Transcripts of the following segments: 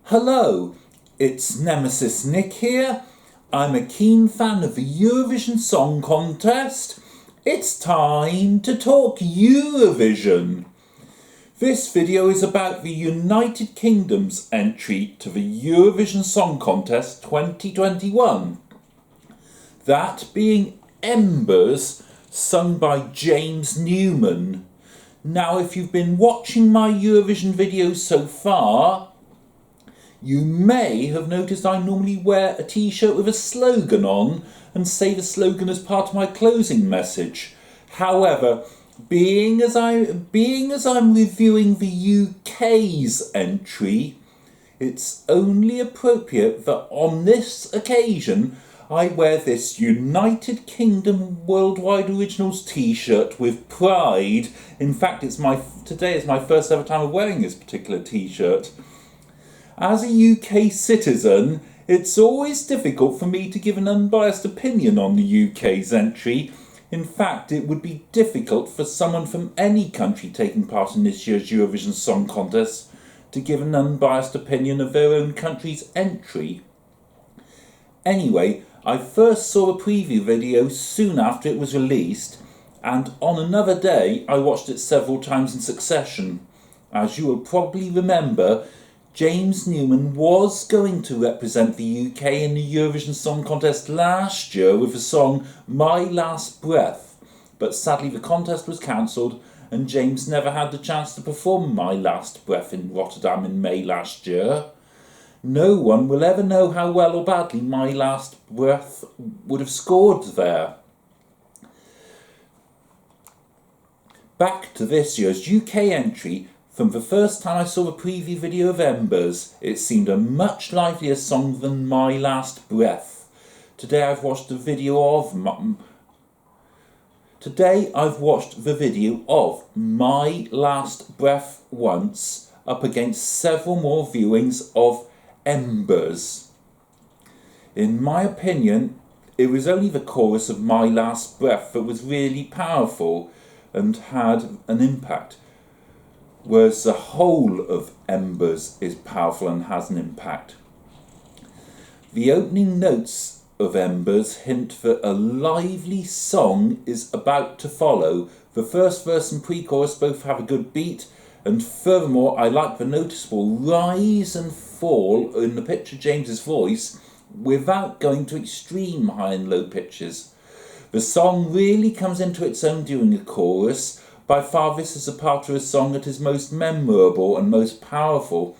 Hello, it's Nemesis Nick here. I'm a keen fan of the Eurovision Song Contest. It's time to talk Eurovision. This video is about the United Kingdom's entry to the Eurovision Song Contest 2021. That being Embers, sung by James Newman. Now, if you've been watching my Eurovision videos so far, you may have noticed I normally wear a t-shirt with a slogan on and say the slogan as part of my closing message. However, being as I'm reviewing the UK's entry, it's only appropriate that on this occasion I wear this United Kingdom Worldwide Originals t-shirt with pride. In fact, today is my first ever time of wearing this particular t-shirt. As a UK citizen, it's always difficult for me to give an unbiased opinion on the UK's entry. In fact, it would be difficult for someone from any country taking part in this year's Eurovision Song Contest to give an unbiased opinion of their own country's entry. Anyway, I first saw a preview video soon after it was released, and on another day I watched it several times in succession. As you will probably remember, James Newman was going to represent the UK in the Eurovision Song Contest last year with the song My Last Breath, but sadly the contest was cancelled and James never had the chance to perform My Last Breath in Rotterdam in May last year. No one will ever know how well or badly My Last Breath would have scored there. Back to this year's UK entry. From the first time I saw the preview video of Embers, it seemed a much livelier song than My Last Breath. Today I've watched the video of My Last Breath once, up against several more viewings of Embers. In my opinion, it was only the chorus of My Last Breath that was really powerful and had an impact, whereas the whole of Embers is powerful and has an impact. The opening notes of Embers hint that a lively song is about to follow. The first verse and pre-chorus both have a good beat, and furthermore I like the noticeable rise and fall in the pitch of James's voice without going to extreme high and low pitches. The song really comes into its own during the chorus. By far this is the part of a song that is most memorable and most powerful.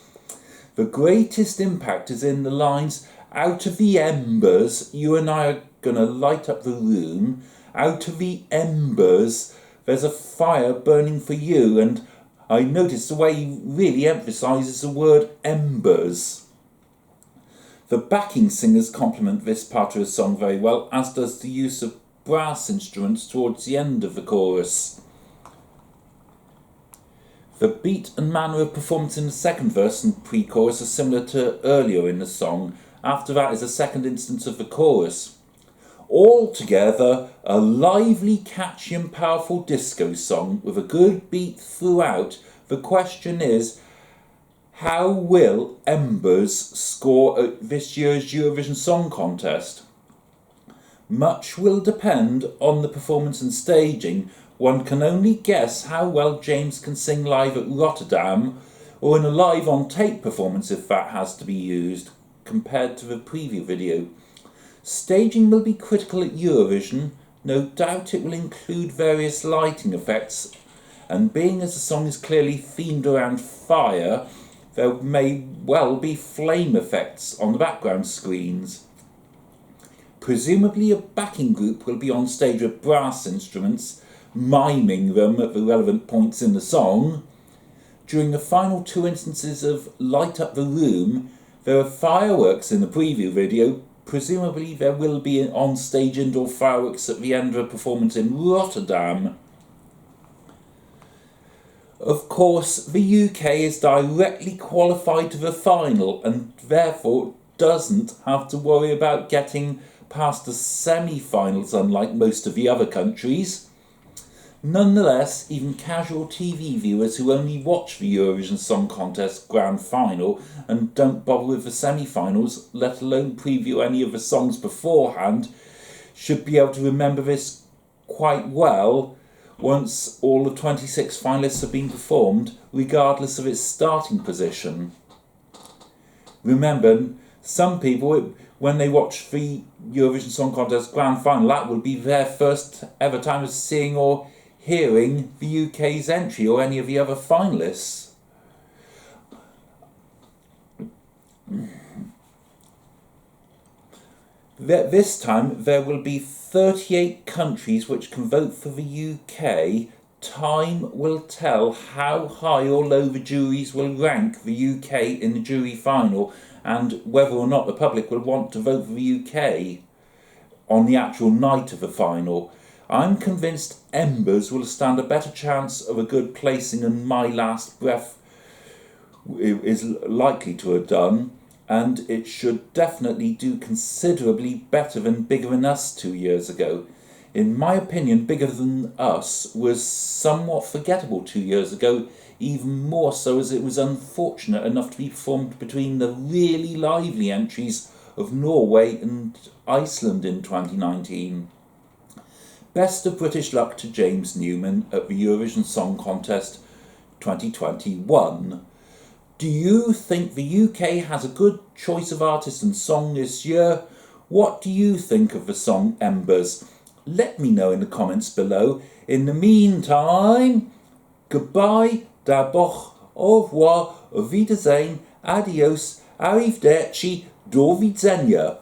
The greatest impact is in the lines, "Out of the embers, you and I are gonna light up the room. Out of the embers, there's a fire burning for you." And I noticed the way he really emphasises the word embers. The backing singers complement this part of the song very well, as does the use of brass instruments towards the end of the chorus. The beat and manner of performance in the second verse and pre-chorus are similar to earlier in the song. After that is a second instance of the chorus. Altogether, a lively, catchy and powerful disco song with a good beat throughout. The question is, how will Embers score at this year's Eurovision Song Contest? Much will depend on the performance and staging. One can only guess how well James can sing live at Rotterdam, or in a live on-tape performance if that has to be used, compared to the preview video. Staging will be critical at Eurovision. No doubt it will include various lighting effects, and being as the song is clearly themed around fire, there may well be flame effects on the background screens. Presumably a backing group will be on stage with brass instruments, miming them at the relevant points in the song. During the final two instances of Light Up the Room, there are fireworks in the preview video. Presumably there will be on-stage indoor fireworks at the end of a performance in Rotterdam. Of course, the UK is directly qualified to the final and therefore doesn't have to worry about getting past the semi-finals, unlike most of the other countries. Nonetheless, even casual TV viewers who only watch the Eurovision Song Contest Grand Final and don't bother with the semi-finals, let alone preview any of the songs beforehand, should be able to remember this quite well once all the 26 finalists have been performed, regardless of its starting position. Remember, some people, when they watch the Eurovision Song Contest Grand Final, that will be their first ever time of seeing or hearing the UK's entry or any of the other finalists. This time there will be 38 countries which can vote for the UK. Time will tell how high or low the juries will rank the UK in the jury final and whether or not the public will want to vote for the UK on the actual night of the final. I'm convinced Embers will stand a better chance of a good placing than My Last Breath is likely to have done, and it should definitely do considerably better than Bigger Than Us 2 years ago. In my opinion, Bigger Than Us was somewhat forgettable 2 years ago, even more so as it was unfortunate enough to be performed between the really lively entries of Norway and Iceland in 2019. Best of British luck to James Newman at the Eurovision Song Contest 2021. Do you think the UK has a good choice of artist and song this year? What do you think of the song Embers? Let me know in the comments below. In the meantime, goodbye, d'abord, au revoir, auf Wiedersehen, adios, arrivederci, do widzenia.